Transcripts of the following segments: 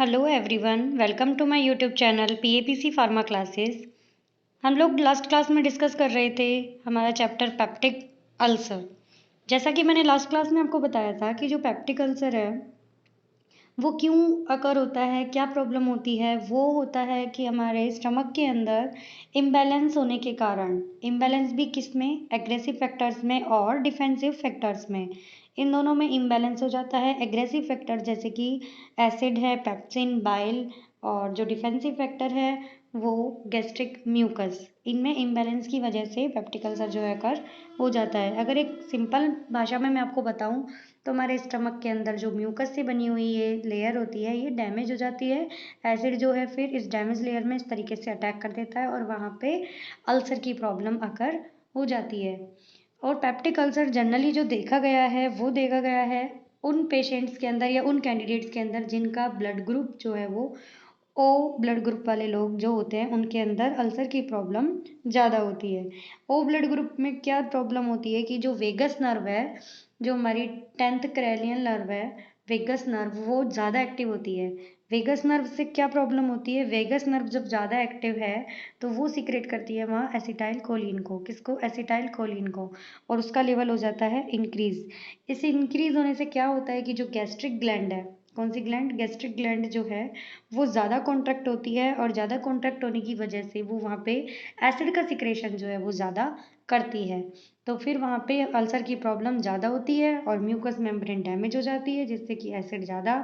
Hello everyone, welcome to my YouTube channel PAPC pharma classes. हम लोग last class में discuss कर रहे थे हमारा चैप्टर पेप्टिक अल्सर। जैसा कि मैंने लास्ट क्लास में आपको बताया था कि जो पेप्टिक अल्सर है वो क्यों अकर होता है, क्या प्रॉब्लम होती है। वो होता है कि हमारे स्टमक के अंदर इम्बैलेंस होने के कारण, इम्बैलेंस भी किस में, एग्रेसिव फैक्टर्स में और डिफेंसिव फैक्टर्स में, इन दोनों में इम्बैलेंस हो जाता है। एग्रेसिव फैक्टर जैसे कि एसिड है, पेप्सिन, बाइल, और जो डिफेंसिव फैक्टर है वो गैस्ट्रिक म्यूकस, इनमें इम्बैलेंस की वजह से पेप्टिक अल्सर जो है अकर हो जाता है। अगर एक सिंपल भाषा में मैं आपको बताऊं तो हमारे स्टमक के अंदर जो म्यूकस से बनी हुई ये लेयर होती है ये डैमेज हो जाती है। एसिड जो है फिर इस डैमेज लेयर में इस तरीके से अटैक कर देता है और वहाँ पे अल्सर की प्रॉब्लम अकर हो जाती है। और पेप्टिक अल्सर जनरली जो देखा गया है वो देखा गया है उन पेशेंट्स के अंदर या उन कैंडिडेट्स के अंदर जिनका ब्लड ग्रुप जो है वो ओ ब्लड ग्रुप वाले लोग जो होते हैं उनके अंदर अल्सर की प्रॉब्लम ज़्यादा होती है। ओ ब्लड ग्रुप में क्या प्रॉब्लम होती है कि जो वेगस नर्व है, जो हमारी 10th क्रेनियल नर्व है, वेगस नर्व वो ज़्यादा एक्टिव होती है। वेगस नर्व से क्या प्रॉब्लम होती है, वेगस नर्व जब ज़्यादा एक्टिव है तो वो सीक्रेट करती है वहाँ एसिटाइल कोलिन को, किसको, एसिटाइल कोलिन को, और उसका लेवल हो जाता है इंक्रीज। इस इंक्रीज होने से क्या होता है कि जो गैस्ट्रिक ग्लैंड है, कौन सी ग्लैंड, गैस्ट्रिक ग्लैंड जो है वो ज़्यादा कॉन्ट्रैक्ट होती है और ज़्यादा कॉन्ट्रैक्ट होने की वजह से वो वहाँ पे एसिड का सिक्रेशन जो है वो ज़्यादा करती है। तो फिर वहाँ पे अल्सर की प्रॉब्लम ज़्यादा होती है और म्यूकस मेम्ब्रेन डैमेज हो जाती है जिससे कि एसिड ज़्यादा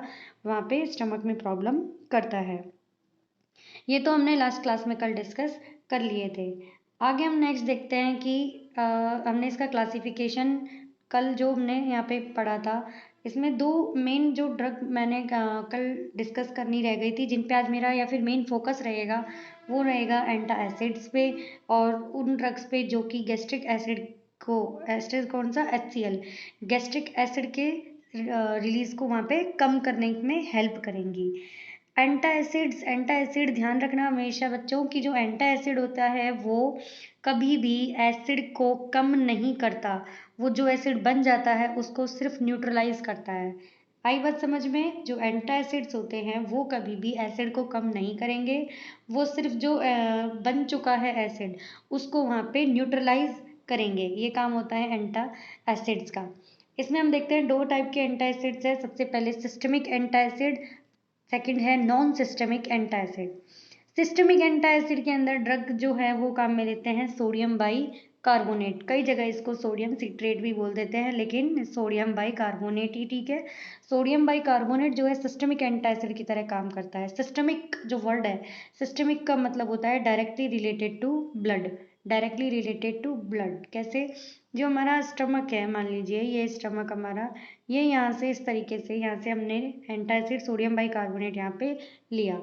वहाँ पे स्टमक में प्रॉब्लम करता है। ये तो हमने लास्ट क्लास में कल डिस्कस कर लिए थे। आगे हम नेक्स्ट देखते हैं कि हमने इसका क्लासिफिकेशन कल जो हमने यहाँ पे पढ़ा था, इसमें दो मेन जो ड्रग मैंने कल डिस्कस करनी रह गई थी जिन पे आज मेरा या फिर मेन फोकस रहेगा वो रहेगा एंटासिड्स पे और उन ड्रग्स पे जो कि गैस्ट्रिक एसिड को, एसिड कौन सा, HCl, गैस्ट्रिक एसिड के रिलीज को वहाँ पे कम करने में हेल्प करेंगी। एंटासिड्स, एंटासिड ध्यान रखना हमेशा बच्चों की, जो एंटासिड होता है वो कभी भी एसिड को कम नहीं करता, वो जो एसिड बन जाता है उसको सिर्फ न्यूट्रलाइज करता है। आई बात समझ में, जो एंटासिड्स होते हैं वो कभी भी एसिड को कम नहीं करेंगे, वो सिर्फ जो बन चुका है एसिड उसको वहाँ पे न्यूट्रलाइज करेंगे, ये काम होता है एंटासिड्स का। इसमें हम देखते हैं दो टाइप के एंटासिड्स है। सबसे पहले सिस्टमिक एंटासिड, सेकंड है non systemic antacid. Systemic antacid के अंदर ड्रग जो है वो काम में लेते हैं सोडियम बाई कार्बोनेट, कई जगह इसको सोडियम सिट्रेट भी बोल देते हैं लेकिन सोडियम बाई कार्बोनेट ही ठीक है। सोडियम बाई कार्बोनेट जो है सिस्टमिक एंटासिड की तरह काम करता है। सिस्टमिक जो वर्ड है, सिस्टमिक का मतलब होता है directly related to blood, directly related to blood. कैसे, जो हमारा स्टमक है, मान लीजिए ये स्टमक हमारा, ये यहाँ से इस तरीके से, यहाँ से हमने एंटासिड सोडियम बाई कार्बोनेट यहाँ पे लिया,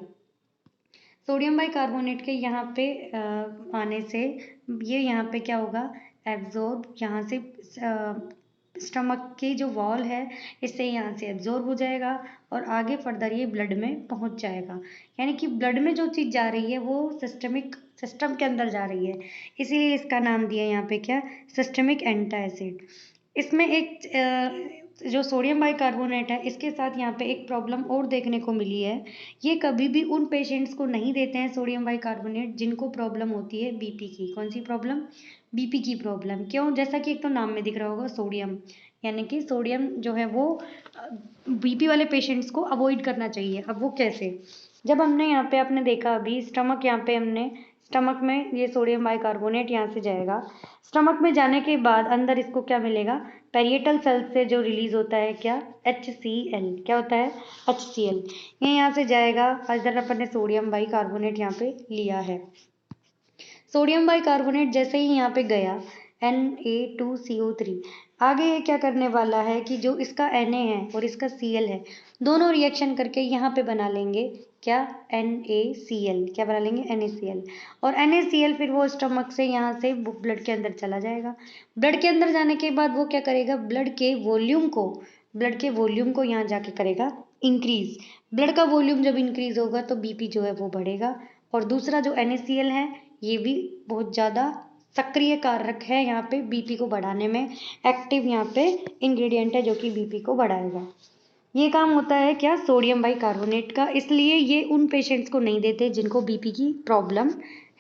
सोडियम बाई कार्बोनेट के यहाँ पे आने से ये यहाँ पे क्या होगा, एब्जॉर्ब, यहाँ से स्टमक की जो वॉल है इससे यहाँ से एब्जॉर्ब हो जाएगा और आगे फर्दर ये ब्लड में पहुँच जाएगा। यानी कि ब्लड में जो चीज़ जा रही है वो सिस्टमिक सिस्टम के अंदर जा रही है, इसीलिए इसका नाम दिया यहाँ पे क्या, सिस्टमिक एंटासिड। इसमें एक जो सोडियम बाइकार्बोनेट है इसके साथ यहाँ पे एक प्रॉब्लम और देखने को मिली है, ये कभी भी उन पेशेंट्स को नहीं देते हैं सोडियम बाइकार्बोनेट जिनको प्रॉब्लम होती है बीपी की। कौन सी प्रॉब्लम, बीपी की प्रॉब्लम। क्यों, जैसा कि एक तो नाम में दिख रहा होगा सोडियम, यानी कि सोडियम जो है वो बीपी वाले पेशेंट्स को अवॉइड करना चाहिए। अब वो कैसे, जब हमने यहाँ पे आपने देखा अभी स्टमक, यहाँ पे हमने स्टमक में ये सोडियम बाइकार्बोनेट यहाँ से जाएगा, स्टमक में जाने के बाद अंदर इसको क्या मिलेगा, पेरिएटल सेल से जो रिलीज होता है क्या, HCl, क्या होता है, HCl, ये यहाँ से जाएगा। इधर अपन ने सोडियम बाइकार्बोनेट यहाँ पे लिया है, सोडियम बाइकार्बोनेट जैसे ही यहाँ पे गया Na2CO3, आगे ये क्या करने वाला है कि जो इसका Na है और इसका Cl है दोनों रिएक्शन करके यहाँ पे बना लेंगे क्या, NaCl, क्या बना लेंगे, NaCl, और NaCl फिर वो स्टमक से यहाँ से ब्लड के अंदर चला जाएगा। ब्लड के अंदर जाने के बाद वो क्या करेगा, ब्लड के वॉल्यूम को यहाँ जाके करेगा इंक्रीज। ब्लड का वॉल्यूम जब इंक्रीज होगा तो बीपी जो है वो बढ़ेगा। और दूसरा जो NaCl है ये भी बहुत ज़्यादा सक्रिय कारक है यहाँ पे बीपी को बढ़ाने में, एक्टिव यहाँ पे इंग्रेडिएंट है जो कि बीपी को बढ़ाएगा। ये काम होता है क्या, सोडियम बाइकार्बोनेट का, इसलिए ये उन पेशेंट्स को नहीं देते जिनको बीपी की प्रॉब्लम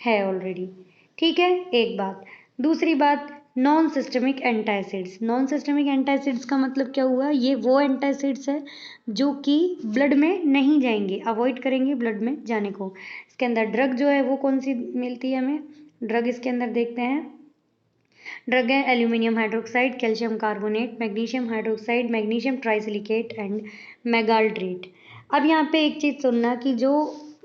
है ऑलरेडी। ठीक है, एक बात। दूसरी बात, non systemic antacids. Non systemic antacids का मतलब क्या हुआ, ये वो एंटासिड्स है जो कि ब्लड में नहीं जाएंगे, अवॉइड करेंगे ब्लड में जाने को। इसके अंदर ड्रग जो है वो कौन सी मिलती है हमें, ड्रग इसके अंदर देखते हैं। ड्रग है aluminium hydroxide, calcium carbonate, magnesium hydroxide, magnesium trisilicate and magaldrate. अब यहाँ पे एक चीज़ सुनना कि जो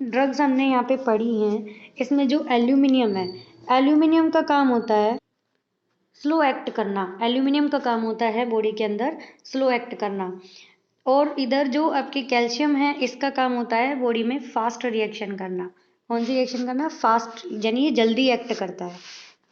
ड्रग्स हमने यहाँ पे पढ़ी हैं, इसमें जो एल्यूमिनियम है, एल्यूमिनियम का काम होता है स्लो एक्ट करना। एल्यूमिनियम का काम होता है बॉडी के अंदर स्लो एक्ट करना। और इधर जो आपकी कैल्शियम है, इसका काम होता है बॉडी में फास्ट रिएक्शन करना। कौन सी रिएक्शन करना, फास्ट, यानी ये जल्दी एक्ट करता है।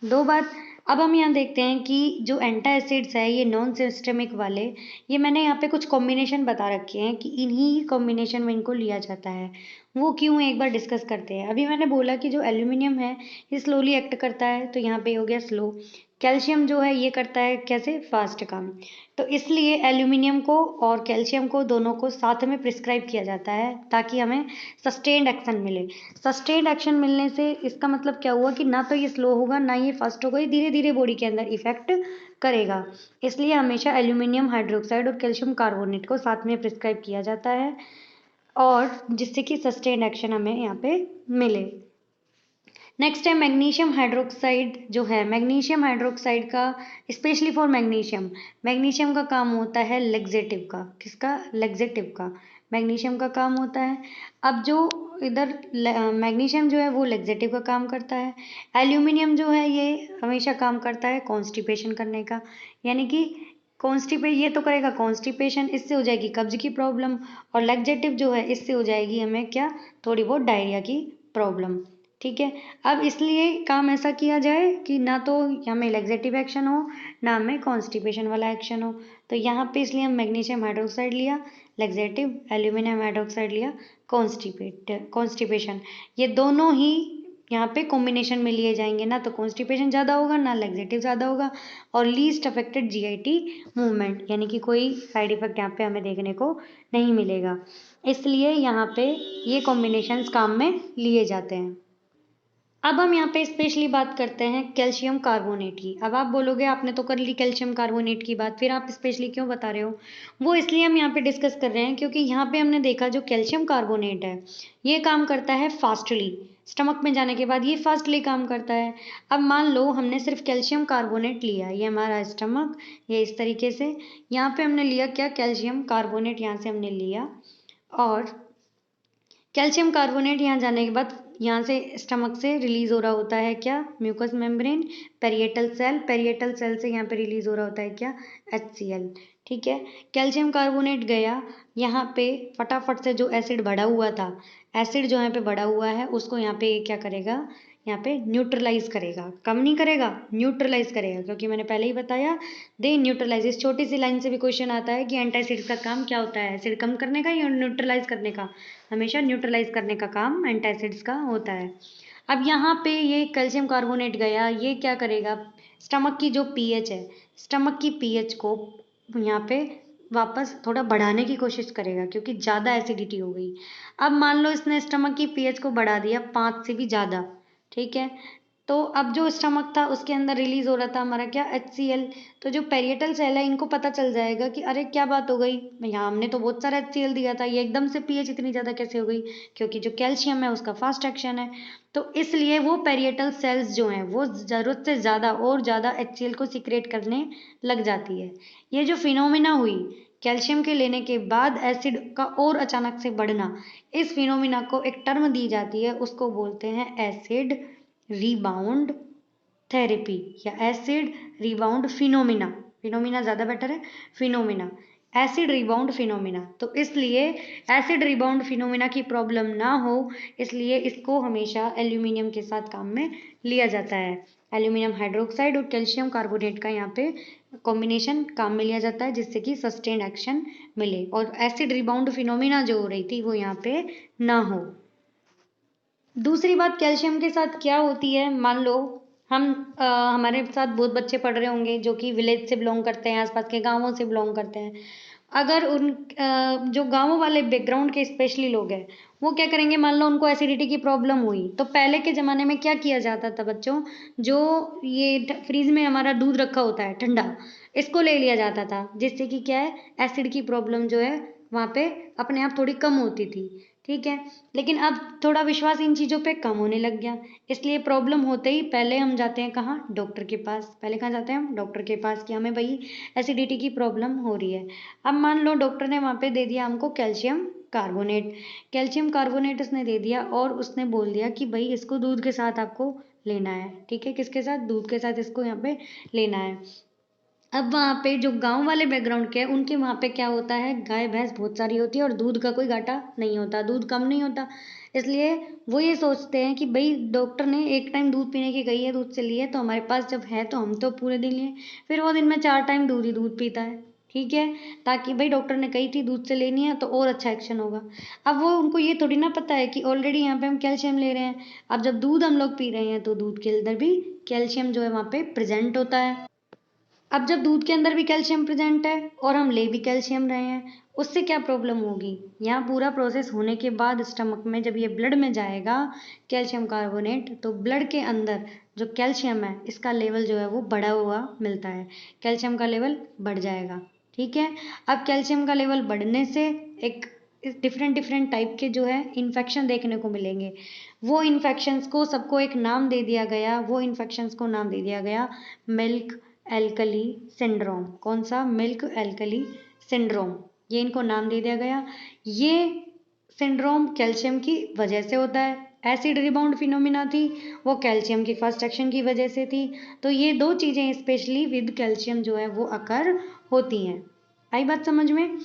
दो बात। अब हम यहाँ देखते हैं कि जो एंटासिड्स है ये नॉन सिस्टमिक वाले, ये मैंने यहाँ पे कुछ कॉम्बिनेशन बता रखे हैं कि इन्हीं कॉम्बिनेशन में इनको लिया जाता है। वो क्यों, एक बार डिस्कस करते हैं। अभी मैंने बोला कि जो एल्यूमिनियम है ये स्लोली एक्ट करता है, तो यहाँ पे हो गया स्लो। कैल्शियम जो है ये करता है कैसे, फास्ट काम। तो इसलिए एल्यूमिनियम को और कैल्शियम को दोनों को साथ में प्रिस्क्राइब किया जाता है ताकि हमें सस्टेन्ड एक्शन मिले। सस्टेन्ड एक्शन मिलने से इसका मतलब क्या हुआ कि ना तो ये स्लो होगा ना ये फास्ट होगा, ये धीरे धीरे बॉडी के अंदर इफेक्ट करेगा। इसलिए हमेशा एल्यूमिनियम हाइड्रोक्साइड और कैल्शियम कार्बोनेट को साथ में प्रिस्क्राइब किया जाता है, और जिससे कि सस्टेन्ड एक्शन हमें यहाँ पे मिले। नेक्स्ट है मैग्नीशियम हाइड्रोक्साइड जो है, मैग्नीशियम हाइड्रोक्साइड का स्पेशली फॉर मैग्नीशियम, मैग्नीशियम का काम होता है लेग्जेटिव का। किसका, लेग्जेटिव का मैग्नीशियम का काम होता है। अब जो इधर मैग्नीशियम जो है वो लेग्जेटिव का काम करता है। एल्यूमिनियम जो है ये हमेशा काम करता है कॉन्स्टिपेशन करने का, यानी कि ये तो करेगा कॉन्स्टिपेशन, इससे हो जाएगी कब्ज की प्रॉब्लम। और लेग्जेटिव जो है इससे हो जाएगी हमें क्या, थोड़ी बहुत डायरिया की प्रॉब्लम। ठीक है, अब इसलिए काम ऐसा किया जाए कि ना तो हमें लेग्जेटिव एक्शन हो ना हमें कॉन्स्टिपेशन वाला एक्शन हो। तो यहाँ पे इसलिए हम मैग्नीशियम हाइड्रोक्साइड लिया लेग्जेटिव, एल्यूमिनियम हाइड्रोक्साइड लिया कॉन्स्टिपेशन। ये दोनों ही यहाँ पे कॉम्बिनेशन में लिए जाएंगे, ना तो कॉन्स्टिपेशन ज़्यादा होगा ना लेग्जेटिव ज़्यादा होगा। और लीस्ट अफेक्टेड जीआईटी मूवमेंट, यानी कि कोई साइड इफेक्ट यहाँ पे हमें देखने को नहीं मिलेगा। इसलिए यहाँ पे ये कॉम्बिनेशंस काम में लिए जाते हैं। अब हम यहाँ पे स्पेशली बात करते हैं कैल्शियम कार्बोनेट की। अब आप बोलोगे आपने तो कर ली कैल्शियम कार्बोनेट की बात, फिर आप स्पेशली क्यों बता रहे हो। वो इसलिए हम यहाँ पे डिस्कस कर रहे हैं क्योंकि यहाँ पे हमने देखा जो कैल्शियम कार्बोनेट है ये काम करता है फास्टली, स्टमक में जाने के बाद ये फास्टली काम करता है। अब मान लो हमने सिर्फ कैल्शियम कार्बोनेट लिया, ये हमारा स्टमक, ये इस तरीके से यहाँ पे हमने लिया क्या, कैल्शियम कार्बोनेट यहाँ से हमने लिया। और कैल्शियम कार्बोनेट यहाँ जाने के बाद यहाँ से स्टमक से रिलीज हो रहा होता है क्या, म्यूकस मेम्ब्रेन, पेरिएटल सेल से यहाँ पे रिलीज हो रहा होता है क्या, HCl। ठीक है, कैल्शियम कार्बोनेट गया यहाँ पे, फटाफट से जो एसिड बढ़ा हुआ था, एसिड जो यहाँ पे बढ़ा हुआ है उसको यहाँ पे क्या करेगा, यहाँ पे न्यूट्रलाइज करेगा, कम नहीं करेगा न्यूट्रलाइज करेगा, क्योंकि मैंने पहले ही बताया दे न्यूट्रलाइज। इस छोटी सी लाइन से भी क्वेश्चन आता है कि एंटासिड का काम क्या होता है, एसिड कम करने का या न्यूट्रलाइज करने का। हमेशा न्यूट्रलाइज करने का काम एंटासिड्स का होता है। अब यहाँ पे ये कैल्शियम कार्बोनेट गया, ये क्या करेगा, स्टमक की जो पीएच है, स्टमक की पीएच को यहाँ पे वापस थोड़ा बढ़ाने की कोशिश करेगा क्योंकि ज़्यादा एसिडिटी हो गई। अब मान लो इसने स्टमक की पीएच को बढ़ा दिया 5 से भी ज़्यादा, ठीक है, तो अब जो स्टमक था उसके अंदर रिलीज हो रहा था हमारा क्या, HCl। तो जो पेरिएटल सेल है इनको पता चल जाएगा कि अरे क्या बात हो गई, यहाँ हमने तो बहुत सारा HCl दिया था, ये एकदम से पीएच इतनी ज़्यादा कैसे हो गई, क्योंकि जो कैल्शियम है उसका फास्ट एक्शन है। तो इसलिए वो पेरिएटल सेल्स जो हैं वो ज़रूरत से ज़्यादा और ज़्यादा HCl को सिक्रेट करने लग जाती है। ये जो फिनोमिना हुई कैल्शियम के लेने के बाद एसिड का और अचानक से बढ़ना, इस फिनोमिना को एक टर्म दी जाती है, उसको बोलते हैं एसिड रिबाउंड थेरेपी या एसिड रिबाउंड फिनोमिना। फिनोमिना ज़्यादा बेटर है, फिनोमिना, एसिड रिबाउंड फिनोमिना। तो इसलिए एसिड रिबाउंड फिनोमिना की प्रॉब्लम ना हो इसलिए इसको हमेशा एल्यूमिनियम के साथ काम में लिया जाता है। एल्यूमिनियम हाइड्रोक्साइड और कैल्शियम कार्बोनेट का यहाँ पे कॉम्बिनेशन काम में लिया जाता है जिससे कि सस्टेन्ड एक्शन मिले और एसिड रिबाउंड फिनोमिना जो हो रही थी वो यहाँ पे ना हो। दूसरी बात कैल्शियम के साथ क्या होती है, मान लो हमारे साथ बहुत बच्चे पढ़ रहे होंगे जो कि विलेज से बिलोंग करते हैं, आसपास के गांवों से बिलोंग करते हैं। अगर जो गाँव वाले बैकग्राउंड के स्पेशली लोग हैं, वो क्या करेंगे, मान लो उनको एसिडिटी की प्रॉब्लम हुई, तो पहले के ज़माने में क्या किया जाता था बच्चों, जो ये फ्रीज में हमारा दूध रखा होता है ठंडा, इसको ले लिया जाता था, जिससे कि क्या है, एसिड की प्रॉब्लम जो है वहाँ पे अपने आप थोड़ी कम होती थी। ठीक है, लेकिन अब थोड़ा विश्वास इन चीज़ों पे कम होने लग गया, इसलिए प्रॉब्लम होते ही पहले हम जाते हैं कहाँ, डॉक्टर के पास। पहले कहाँ जाते हैं हम, डॉक्टर के पास, कि हमें भाई एसिडिटी की प्रॉब्लम हो रही है। अब मान लो डॉक्टर ने वहाँ पे दे दिया हमको कैल्शियम कार्बोनेट, कैल्शियम कार्बोनेट उसने दे दिया और उसने बोल दिया कि भाई इसको दूध के साथ आपको लेना है। ठीक है, किसके साथ, दूध के साथ इसको यहाँ पे लेना है। अब वहाँ पे जो गांव वाले बैकग्राउंड के हैं, उनके वहाँ पे क्या होता है, गाय भैंस बहुत सारी होती है और दूध का कोई घाटा नहीं होता, दूध कम नहीं होता, इसलिए वो ये सोचते हैं कि भाई डॉक्टर ने एक टाइम दूध पीने की कही है, दूध से लिए, तो हमारे पास जब है तो हम तो पूरे दिन लिए, फिर वो दिन में 4 टाइम दूध ही दूध पीता है। ठीक है, ताकि भाई डॉक्टर ने कही थी दूध से लेनी है तो और अच्छा एक्शन होगा। अब वो उनको ये थोड़ी ना पता है कि ऑलरेडी यहाँ पे हम कैल्शियम ले रहे हैं। अब जब दूध हम लोग पी रहे हैं तो दूध के अंदर भी कैल्शियम जो है वहाँ पे प्रेजेंट होता है। अब जब दूध के अंदर भी कैल्शियम प्रेजेंट है और हम ले भी कैल्शियम रहे हैं, उससे क्या प्रॉब्लम होगी, यहाँ पूरा प्रोसेस होने के बाद स्टमक में जब ये ब्लड में जाएगा कैल्शियम कार्बोनेट, तो ब्लड के अंदर जो कैल्शियम है इसका लेवल जो है वो बढ़ा हुआ मिलता है, कैल्शियम का लेवल बढ़ जाएगा। ठीक है, अब कैल्शियम का लेवल बढ़ने से एक डिफरेंट डिफरेंट टाइप के जो है इन्फेक्शन देखने को मिलेंगे। वो इन्फेक्शंस को सबको एक नाम दे दिया गया, वो इन्फेक्शंस को नाम दे दिया गया मिल्क एल्कली सिंड्रोम। कौन सा, मिल्क एल्कली सिंड्रोम, ये इनको नाम दे दिया गया। ये सिंड्रोम कैल्शियम की वजह से होता है। एसिड रिबाउंड फिनोमिना थी, वो कैल्शियम की फर्स्ट एक्शन की वजह से थी। तो ये दो चीज़ें स्पेशली विद कैल्शियम जो है वो अकर होती हैं। आई बात समझ में?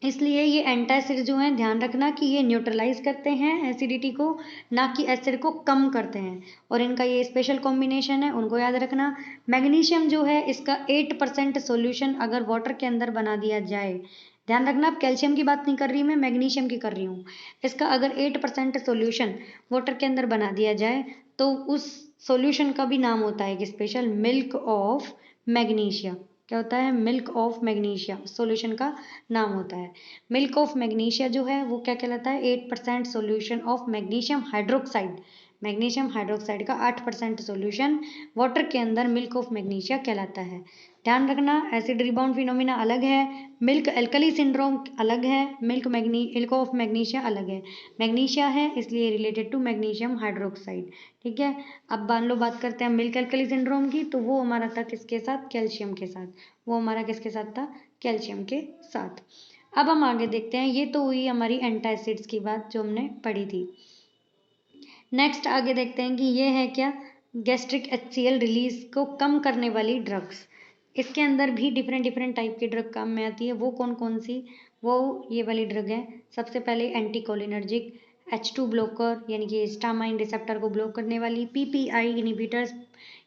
इसलिए ये एंटासिड जो है, ध्यान रखना कि ये न्यूट्रलाइज करते हैं एसिडिटी को, ना कि एसिड को कम करते हैं। और इनका ये स्पेशल कॉम्बिनेशन है, उनको याद रखना। मैग्नीशियम जो है इसका 8% सोल्यूशन अगर वाटर के अंदर बना दिया जाए, ध्यान रखना, अब कैल्शियम की बात नहीं कर रही मैं, मैग्नीशियम की कर रही हूँ। इसका अगर 8% सोल्यूशन वाटर के अंदर बना दिया जाए तो उस सोल्यूशन का भी नाम होता है कि स्पेशल मिल्क ऑफ मैग्नीशिया। क्या होता है, मिल्क ऑफ मैग्नीशिया सॉल्यूशन का नाम होता है। मिल्क ऑफ मैग्नीशिया जो है वो क्या कहलाता है, 8% solution of magnesium hydroxide, magnesium hydroxide का 8% सॉल्यूशन वाटर के अंदर मिल्क ऑफ मैग्नीशिया कहलाता है। ध्यान रखना, एसिड रिबाउंड फिनोमिना अलग है, मिल्क एल्कली सिंड्रोम अलग है, मिल्क ऑफ मैग्नीशिया अलग है। मैग्नीशिया है इसलिए रिलेटेड टू मैग्नीशियम हाइड्रोक्साइड। ठीक है, अब मान लो बात करते हैं मिल्क एल्कली सिंड्रोम की, तो वो हमारा था किसके साथ, कैल्शियम के साथ, वो हमारा किसके साथ था, कैल्शियम के साथ। अब हम आगे देखते हैं, ये तो हुई हमारी एंटासिड्स की बात जो हमने पढ़ी थी। नेक्स्ट आगे देखते हैं कि ये है क्या, गैस्ट्रिक HCl रिलीज को कम करने वाली ड्रग्स। इसके अंदर भी डिफरेंट डिफरेंट टाइप की ड्रग काम में आती है। वो कौन कौन सी, वो ये वाली ड्रग है। सबसे पहले एंटीकोलिनर्जिक, H2 ब्लॉकर यानी कि हिस्टामाइन रिसेप्टर को ब्लॉक करने वाली, PPI इनिबिटर्स,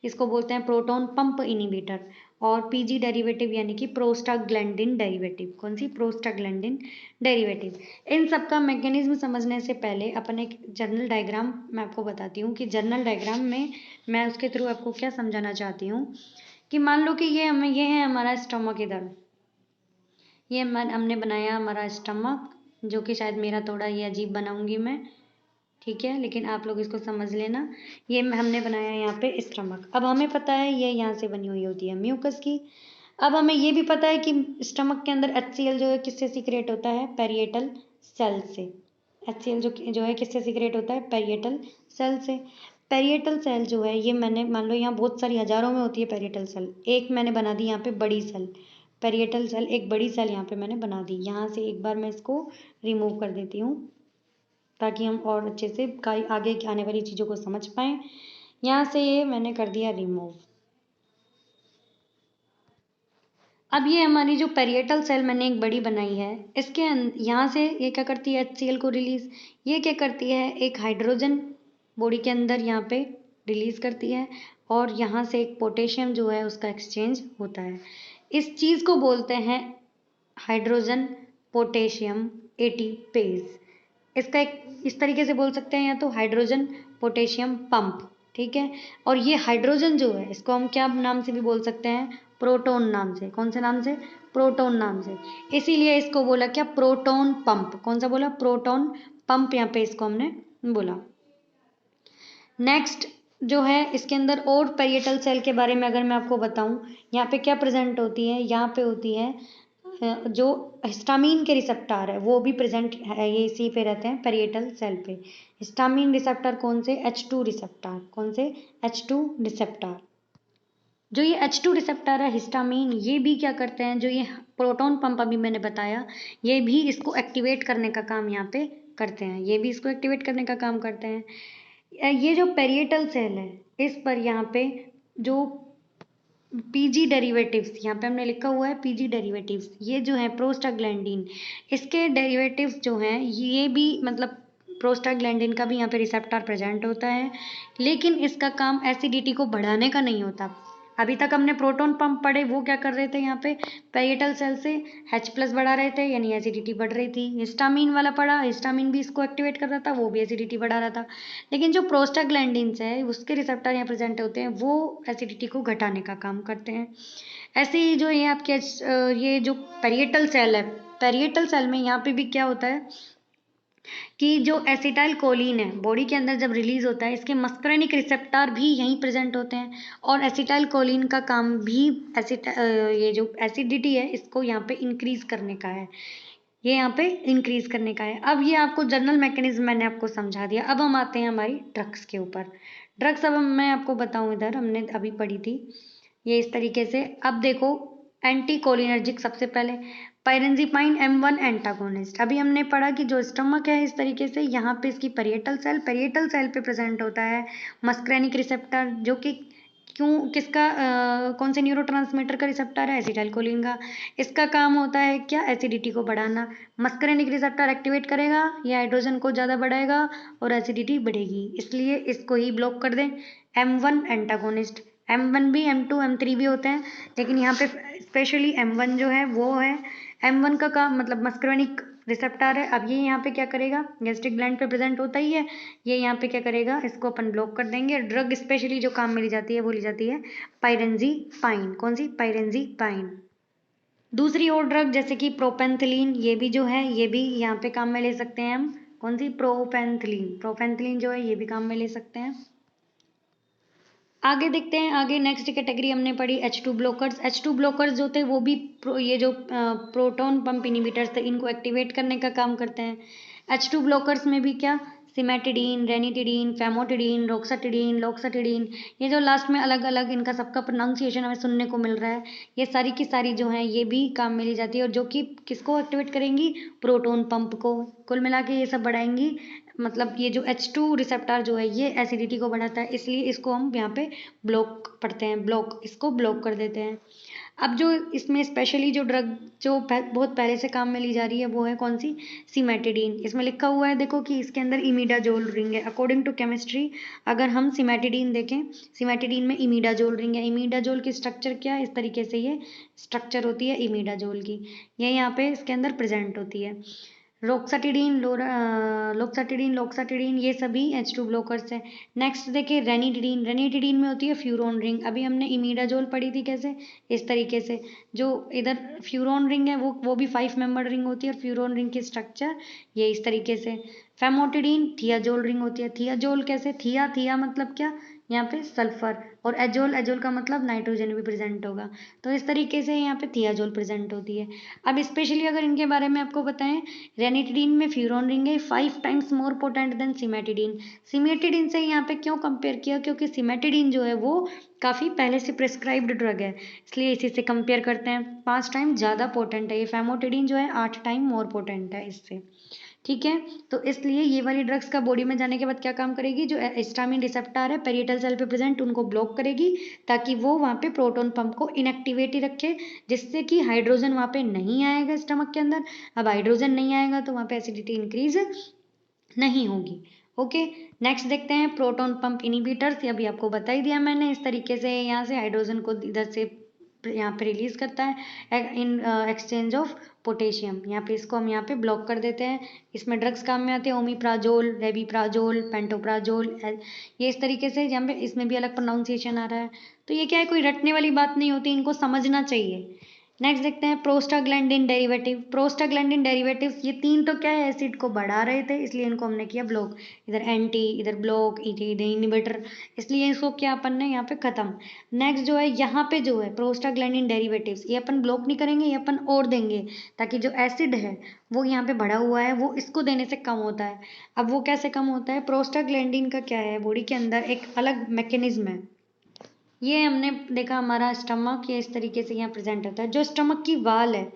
इसको बोलते हैं प्रोटॉन पंप इनिबिटर, और PG डेरिवेटिव यानी कि प्रोस्टाग्लैंडिन डेरिवेटिव। कौन सी, प्रोस्टाग्लैंडिन डेरिवेटिव। इन सब का मैकेनिज्म समझने से पहले अपन एक जर्नल डायग्राम मैं आपको बताती हूँ कि जर्नल डायग्राम में मैं उसके थ्रू आपको क्या समझाना चाहती हूँ कि मान लो कि ये है हमारा स्टमक, इधर ये हमने बनाया हमारा स्टमक, जो कि शायद मेरा थोड़ा ये अजीब बनाऊंगी मैं, ठीक है, लेकिन आप लोग इसको समझ लेना। ये हमने बनाया यहाँ पे स्टमक। अब हमें पता है ये यहाँ से बनी हुई होती है म्यूकस की। अब हमें ये भी पता है कि स्टमक के अंदर HCl जो है किससे सीक्रेट होता है, पेरिएटल सेल से। HCl जो है किससे सीक्रेट होता है, पेरिएटल सेल से। पेरिएटल सेल जो है ये मैंने, मान लो यहाँ बहुत सारी हजारों में होती है पेरिएटल सेल, एक मैंने बना दी यहाँ पे बड़ी सेल, पेरिएटल सेल एक बड़ी सेल यहाँ पे मैंने बना दी। यहाँ से एक बार मैं इसको रिमूव कर देती हूँ ताकि हम और अच्छे से आगे आने वाली चीज़ों को समझ पाएँ। यहाँ से ये मैंने कर दिया रिमूव। अब ये हमारी जो पेरिएटल सेल मैंने एक बड़ी बनाई है, इसके यहाँ से ये क्या करती है, HCl को रिलीज, ये क्या करती है, एक हाइड्रोजन बॉडी के अंदर यहाँ पे रिलीज करती है, और यहाँ से एक पोटेशियम जो है उसका एक्सचेंज होता है। इस चीज़ को बोलते हैं हाइड्रोजन पोटेशियम एटीपेज। इसका एक इस तरीके से बोल सकते हैं, या तो हाइड्रोजन पोटेशियम पंप। ठीक है, और ये हाइड्रोजन जो है इसको हम क्या नाम से भी बोल सकते हैं, प्रोटॉन नाम से। कौन से नाम से, प्रोटोन नाम से, इसीलिए इसको बोला क्या, प्रोटोन पंप। कौन सा बोला, प्रोटोन पंप, यहाँ पे इसको हमने बोला। नेक्स्ट जो है इसके अंदर और पेरिएटल सेल के बारे में अगर मैं आपको बताऊं, यहाँ पे क्या प्रेजेंट होती है, यहाँ पे होती है जो हिस्टामीन के रिसेप्टर है वो भी प्रेजेंट है, ये इसी पे रहते हैं पेरिएटल सेल पे। हिस्टामीन रिसेप्टर कौन से, H2 रिसेप्टर। कौन से, H2 रिसेप्टर। जो ये H2 रिसेप्टर है हिस्टामीन, ये भी क्या करते हैं, जो ये प्रोटोन पंप अभी मैंने बताया, ये भी इसको एक्टिवेट करने का काम यहाँ पे करते हैं, ये भी इसको एक्टिवेट करने का काम करते हैं। ये जो पेरिएटल सेल है इस पर यहाँ पे जो पीजी डेरिवेटिव्स, यहाँ पे हमने लिखा हुआ है पीजी डेरिवेटिव्स, ये जो है प्रोस्टाग्लैंडिन, इसके डेरिवेटिव्स जो हैं ये भी मतलब प्रोस्टाग्लैंडिन का भी यहाँ पे रिसेप्टर प्रेजेंट होता है, लेकिन इसका काम एसिडिटी को बढ़ाने का नहीं होता। अभी तक हमने प्रोटोन पंप पढ़े, वो क्या कर रहे थे, यहाँ पे पेरिएटल सेल से H+ बढ़ा रहे थे, यानी एसिडिटी बढ़ रही थी। हिस्टामीन वाला पढ़ा, हिस्टामीन भी इसको एक्टिवेट कर रहा था, वो भी एसिडिटी बढ़ा रहा था। लेकिन जो प्रोस्टाग्लैंडिन्स है उसके रिसेप्टर यहाँ प्रेजेंट होते हैं, वो एसिडिटी को घटाने का काम करते हैं। ऐसे ही जो ये आपके ये जो पेरिएटल सेल है, पेरिएटल सेल में यहाँ पे भी क्या होता है कि जो एसिटाइल कोलिन है बॉडी के अंदर जब रिलीज होता है, इसके मस्करेनिक रिसेप्टर भी यहीं प्रेजेंट होते हैं, और एसिटाइल कोलिन का काम भी ये जो एसिडिटी है इसको यहाँ पे इंक्रीज करने का है, ये यहाँ पे इंक्रीज करने का है। अब ये आपको जनरल मैकेनिज्म मैंने आपको समझा दिया। अब हम आते हैं हमारी ड्रग्स के ऊपर। ड्रग्स अब मैं आपको बताऊं, इधर हमने अभी पढ़ी थी ये इस तरीके से। अब देखो एंटी कोलिनर्जिक, सबसे पहले पायरेंजीपाइन M1 एंटागोनिस्ट। अभी हमने पढ़ा कि जो स्टमक है इस तरीके से, यहाँ पे इसकी पेरिएटल सेल पे प्रेजेंट होता है मस्करेनिक रिसेप्टर, जो कि किसका कौन से न्यूरोट्रांसमीटर का रिसेप्टर है, एसिटाइलकोलिन का। इसका काम होता है क्या, एसिडिटी को बढ़ाना। मस्करेनिक रिसेप्टर एक्टिवेट करेगा, ये हाइड्रोजन को ज़्यादा बढ़ाएगा और एसिडिटी बढ़ेगी, इसलिए इसको ही ब्लॉक कर दें। M1 एंटागोनिस्ट, M1 भी M2 M3 भी होते हैं, लेकिन यहाँ पे स्पेशली M1 जो है वो है। M1 का काम मतलब मस्करेनिक रिसेप्टर है। अब ये यहाँ पे क्या करेगा, गैस्ट्रिक ग्लैंड पे प्रेजेंट होता ही है, ये यहाँ पे क्या करेगा, इसको अपन ब्लॉक कर देंगे। ड्रग स्पेशली जो काम में ली जाती है वो ली जाती है पायरेंजीपाइन। कौन सी, पायरेंजीपाइन। दूसरी और ड्रग जैसे कि प्रोपेंथिलीन, ये भी जो है ये भी यहाँ पे काम में ले सकते हैं हम। कौन सी, प्रोपेंथिलीन जो है ये भी काम में ले सकते हैं। आगे देखते हैं, आगे नेक्स्ट कैटेगरी हमने पढ़ी H2 ब्लॉकर्स। H2 ब्लॉकर्स जो थे वो भी ये जो प्रोटोन पंप इनिबिटर्स थे इनको एक्टिवेट करने का काम करते हैं। H2 ब्लॉकर्स में भी क्या, सिमेटिडीन, रेनिटिडीन, फेमोटिडीन, लोक्साटिडीन, ये जो लास्ट में अलग अलग इनका सबका प्रोनाउंसिएशन हमें सुनने को मिल रहा है, ये सारी की सारी जो है ये भी काम में ली जाती है, और जो कि किसको एक्टिवेट करेंगी, प्रोटोन पंप को। कुल मिला के ये सब बढ़ाएंगी। मतलब ये जो H2 रिसेप्टर जो है ये एसिडिटी को बढ़ाता है, इसलिए इसको हम यहाँ पे ब्लॉक पढ़ते हैं, इसको ब्लॉक कर देते हैं। अब जो इसमें स्पेशली जो ड्रग जो बहुत पहले से काम में ली जा रही है वो है कौन सी, सिमेटिडीन। इसमें लिखा हुआ है देखो कि इसके अंदर इमिडाजोल रिंग है। अकॉर्डिंग टू केमिस्ट्री अगर हम सिमेटिडीन देखें, सिमेटिडीन में इमिडाजोल रिंग है। इमिडाजोल की स्ट्रक्चर क्या है, इस तरीके से ये स्ट्रक्चर होती है इमिडाजोल की, ये यहाँ पे इसके अंदर प्रेजेंट होती है। लोक्साटिडीन ये सभी H2 ब्लॉकर्स है। नेक्स्ट देखिए रेनिटिडीन में होती है फ्यूरोन रिंग। अभी हमने इमिडाजोल पढ़ी थी कैसे, इस तरीके से। जो इधर फ्यूरोन रिंग है वो भी 5 मेंबर रिंग होती है, और फ्यूरोन रिंग की स्ट्रक्चर ये इस तरीके से। फेमोटिडीन थियाजोल रिंग होती है। थियाजोल कैसे, थिया मतलब क्या, यहाँ पे सल्फर, और एजोल का मतलब नाइट्रोजन भी प्रेजेंट होगा, तो इस तरीके से यहाँ पे थियाजोल प्रेजेंट होती है। अब स्पेशली अगर इनके बारे में आपको बताएं, रेनिटिडीन में फ्यूरोन रिंग है 5 times more potent then cimetidine. Cimetidine से यहाँ पे क्यों कंपेयर किया, क्योंकि सिमेटिडीन जो है वो काफ़ी पहले से प्रिस्क्राइब्ड ड्रग है, इसलिए इसी से कंपेयर करते हैं। 5 टाइम ज़्यादा पोटेंट है ये। फेमोटिडीन जो है 8 टाइम मोर पोटेंट है इससे, ठीक है। तो इसलिए ये वाली ड्रग्स का बॉडी में जाने के बाद क्या काम करेगी, जो हिस्टामिन रिसेप्टर है पेरिएटल सेल पे प्रेजेंट उनको ब्लॉक करेगी, ताकि वो वहाँ पे प्रोटोन पंप को इनएक्टिवेट ही रखे, जिससे कि हाइड्रोजन वहाँ पे नहीं आएगा स्टमक के अंदर। अब हाइड्रोजन नहीं आएगा तो वहाँ पे एसिडिटी इंक्रीज नहीं होगी। ओके, नेक्स्ट देखते हैं प्रोटोन पंप इनिबिटर्स। ये अभी आपको बता ही दिया मैंने, इस तरीके से यहाँ से हाइड्रोजन को इधर से यहाँ पे रिलीज करता है इन एक्सचेंज ऑफ पोटेशियम। यहाँ पे इसको हम यहाँ पे ब्लॉक कर देते हैं। इसमें ड्रग्स काम में आते हैं, ओमिप्राजोल, रेबिप्राजोल, पेंटोप्राजोल, ये इस तरीके से। यहाँ पे इसमें भी अलग प्रोनाउंसिएशन आ रहा है, तो ये क्या है, कोई रटने वाली बात नहीं होती, इनको समझना चाहिए। नेक्स्ट देखते हैं प्रोस्टाग्लैंडिन डेरिवेटिव। प्रोस्टाग्लैंडिन डेरिवेटिव्स ये तीन तो क्या है, एसिड को बढ़ा रहे थे, इसलिए इनको हमने किया ब्लॉक, इधर एंटी, इधर ब्लॉक, इधर इनहिबिटर, इसलिए इसको क्या अपन ने यहाँ पे खत्म। नेक्स्ट जो है यहाँ पे जो है प्रोस्टाग्लैंडिन डेरिवेटिव्स, ये अपन ब्लॉक नहीं करेंगे, ये अपन और देंगे, ताकि जो एसिड है वो यहाँ पे बढ़ा हुआ है वो इसको देने से कम होता है। अब वो कैसे कम होता है, प्रोस्टाग्लैंडिन का क्या है, बॉडी के अंदर एक अलग मैकेनिज्म है। ये हमने देखा हमारा स्टमक ये इस तरीके से यहाँ प्रेजेंट होता है। जो स्टमक की वाल है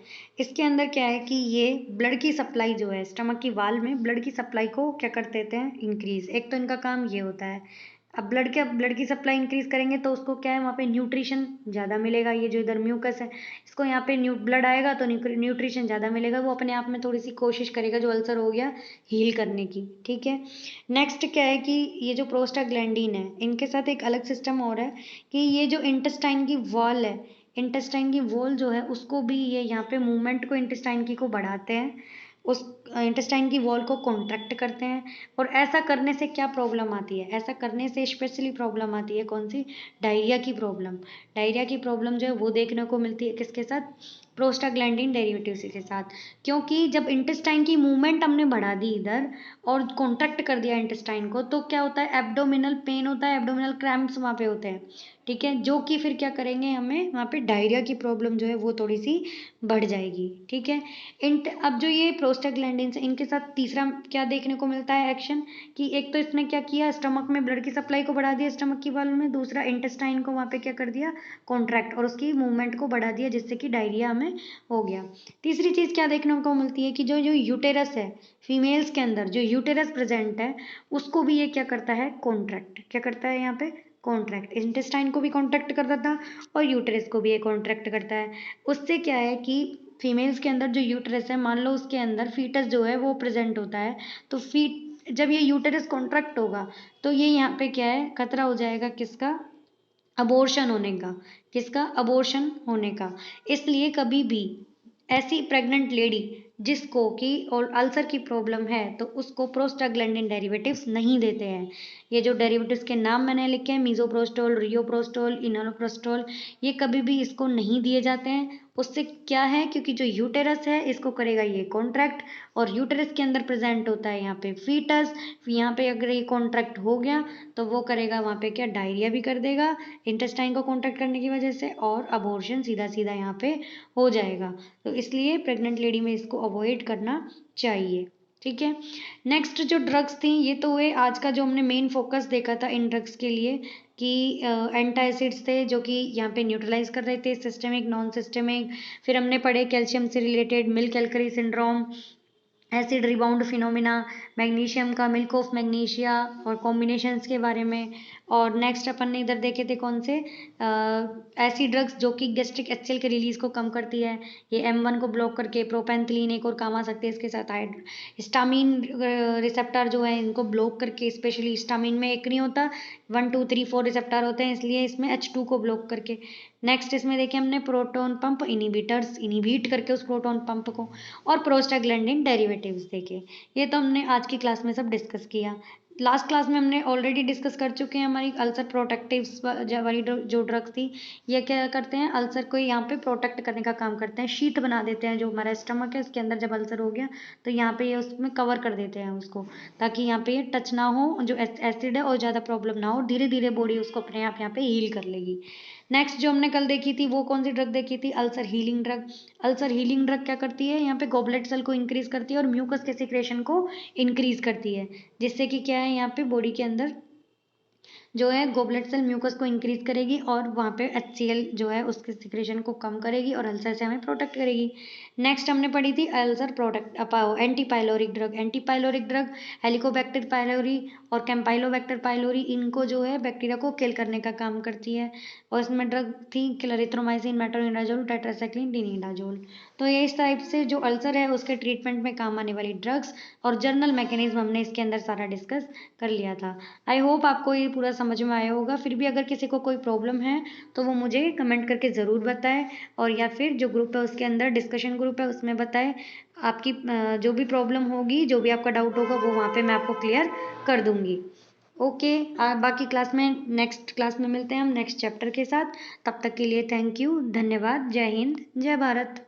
इसके अंदर क्या है कि ये ब्लड की सप्लाई जो है, स्टमक की वाल में ब्लड की सप्लाई को क्या कर देते हैं, इंक्रीज। एक तो इनका काम ये होता है। अब ब्लड की सप्लाई इंक्रीज करेंगे तो उसको क्या है, वहाँ पे न्यूट्रिशन ज़्यादा मिलेगा। ये जो इधर म्यूकस है इसको यहाँ पे ब्लड आएगा तो न्यूट्रिशन ज़्यादा मिलेगा, वो अपने आप में थोड़ी सी कोशिश करेगा जो अल्सर हो गया हील करने की। ठीक है। नेक्स्ट क्या है कि ये जो प्रोस्टाग्लैंडिन है इनके साथ एक अलग सिस्टम और है कि ये जो इंटेस्टाइन की वॉल है, इंटेस्टाइन की वॉल जो है उसको भी ये यहाँ पे मूवमेंट को इंटेस्टाइन की को बढ़ाते हैं, उस इंटेस्टाइन की वॉल को कॉन्ट्रैक्ट करते हैं। और ऐसा करने से क्या प्रॉब्लम आती है, ऐसा करने से स्पेशली प्रॉब्लम आती है कौन सी, डायरिया की प्रॉब्लम। डायरिया की प्रॉब्लम जो है वो देखने को मिलती है किसके साथ, प्रोस्टाग्लैंडिन डेरिवेटिव्स के साथ। क्योंकि जब इंटेस्टाइन की मूवमेंट हमने बढ़ा दी इधर और कॉन्ट्रैक्ट कर दिया इंटेस्टाइन को, तो क्या होता है, एब्डोमिनल पेन होता है, एब्डोमिनल क्रैम्प्स वहाँ पे होते हैं। ठीक है, जो कि फिर क्या करेंगे, हमें वहाँ पे डायरिया की प्रॉब्लम जो है वो थोड़ी सी बढ़ जाएगी। ठीक है। अब जो ये प्रोस्टाग्लैंडिन है इनके साथ तीसरा क्या देखने को मिलता है एक्शन, कि एक तो इसने क्या किया, स्टमक में ब्लड की सप्लाई को बढ़ा दिया स्टमक की वाल में, दूसरा इंटेस्टाइन को वहाँ पे क्या कर दिया, कॉन्ट्रैक्ट, और उसकी मूवमेंट को बढ़ा दिया जिससे कि डायरिया हमें हो गया। तीसरी चीज़ क्या देखने को मिलती है कि जो जो यूटेरस है फीमेल्स के अंदर, जो यूटेरस प्रेजेंट है उसको भी ये क्या करता है, कॉन्ट्रैक्ट, क्या करता है यहाँ पे, कॉन्ट्रैक्ट। इंटेस्टाइन को भी कॉन्ट्रैक्ट करता था और यूटेरस को भी ये कॉन्ट्रैक्ट करता है। उससे क्या है कि फीमेल्स के अंदर जो यूटेरस है, मान लो उसके अंदर फीटस जो है वो प्रेजेंट होता है, तो जब ये यूटेरस कॉन्ट्रैक्ट होगा तो ये यहाँ पे क्या है, खतरा हो जाएगा किसका, अबॉर्शन होने का। किसका, अबॉर्शन होने का। इसलिए कभी भी ऐसी प्रेग्नेंट लेडी जिसको कि और अल्सर की प्रॉब्लम है तो उसको प्रोस्टाग्लैंडिन डेरिवेटिव्स नहीं देते हैं। ये जो डेरिवेटिव्स के नाम मैंने लिखे हैं, मीजोप्रोस्टोल, रियोप्रोस्टोल, इनोलोप्रोस्टोल, ये कभी भी इसको नहीं दिए जाते हैं। उससे क्या है, क्योंकि जो यूटेरस है इसको करेगा ये कॉन्ट्रैक्ट, और यूटेरस के अंदर प्रेजेंट होता है यहाँ पे फीटस, यहाँ पे अगर ये कॉन्ट्रैक्ट हो गया तो वो करेगा वहाँ पे क्या, डायरिया भी कर देगा इंटेस्टाइन को कॉन्ट्रैक्ट करने की वजह से, और अबॉर्शन सीधा सीधा यहाँ पे हो जाएगा। तो इसलिए प्रेग्नेंट लेडी में इसको अवॉइड करना चाहिए। ठीक है। नेक्स्ट जो ड्रग्स थी ये तो हुए आज का जो हमने मेन फोकस देखा था इन ड्रग्स के लिए, कि एंटासिड्स थे जो कि यहाँ पे न्यूट्रलाइज कर रहे थे, सिस्टमिक नॉन सिस्टमिक। फिर हमने पढ़े कैल्शियम से related milk alkali syndrome, acid rebound phenomena, magnesium का मिल्क ऑफ मैग्नीशिया और कॉम्बिनेशंस के बारे में। और नेक्स्ट अपन ने इधर देखे थे कौन से, ऐसी ड्रग्स जो कि गैस्ट्रिक एसिड के रिलीज को कम करती है, ये M1 को ब्लॉक करके, प्रोपेंथिलीन एक और काम आ सकते हैं इसके साथ, हिस्टामिन रिसेप्टर जो है इनको ब्लॉक करके, स्पेशली हिस्टामिन में एक नहीं होता, 1 2 3 4 रिसेप्टर होते हैं, इसलिए इसमें H2 को ब्लॉक करके। नेक्स्ट इसमें देखे हमने प्रोटोन पंप इनिबिटर्स, इनिबिट करके उस प्रोटोन पंप को, और प्रोस्टाग्लैंडिन डेरिवेटिव्स देखे। ये तो हमने आज की क्लास में सब डिस्कस किया। लास्ट क्लास में हमने ऑलरेडी डिस्कस कर चुके हैं हमारी अल्सर प्रोटेक्टिव्स वाली जो ड्रग्स थी, ये क्या करते हैं, अल्सर को यहाँ पे प्रोटेक्ट करने का काम करते हैं, शीट बना देते हैं। जो हमारा स्टमक है उसके अंदर जब अल्सर हो गया तो यहाँ पे ये उसमें कवर कर देते हैं उसको, ताकि यहाँ पे ये टच ना हो, जो एसिड है और ज़्यादा प्रॉब्लम ना हो, धीरे धीरे बॉडी उसको अपने आप यहाँ पे हील कर लेगी। नेक्स्ट जो हमने कल देखी थी वो कौन सी ड्रग देखी थी, ulcer healing drug. Ulcer healing drug क्या करती है, यहाँ पे गॉबलेट सेल को इंक्रीज करती है और म्यूकस के सिक्रेशन को इंक्रीज करती है, जिससे कि क्या है, यहाँ पे बॉडी के अंदर जो है गॉबलेट सेल म्यूकस को इंक्रीज करेगी और वहाँ पे HCl जो है उसके सिक्रेशन को कम करेगी और अल्सर से हमें प्रोटेक्ट करेगी। नेक्स्ट हमने पढ़ी थी ulcer protect antipyloric drug. Antipyloric drug Helicobacter pylori और कैम्पाइलोबैक्टर पाइलोरी, इनको जो है बैक्टीरिया को किल करने का काम करती है। और इसमें ड्रग थी क्लरिथ्रोमाइसिन, मेट्रोनिडाजोल, टेट्रासाइक्लिन, डिनिडाजोल। तो ये इस टाइप से जो अल्सर है उसके ट्रीटमेंट में काम आने वाली ड्रग्स और जर्नल मैकेनिज्म हमने इसके अंदर सारा डिस्कस कर लिया था। आई होप आपको ये पूरा समझ में आया होगा। फिर भी अगर किसी को कोई प्रॉब्लम है तो वो मुझे कमेंट करके ज़रूर बताए, और या फिर जो ग्रुप है उसके अंदर डिस्कशन ग्रुप है उसमें बताए। आपकी जो भी प्रॉब्लम होगी, जो भी आपका डाउट होगा वो वहाँ पे मैं आपको क्लियर कर दूँगी। ओके, बाकी क्लास में नेक्स्ट क्लास में मिलते हैं हम नेक्स्ट चैप्टर के साथ। तब तक के लिए थैंक यू, धन्यवाद, जय हिंद, जय भारत।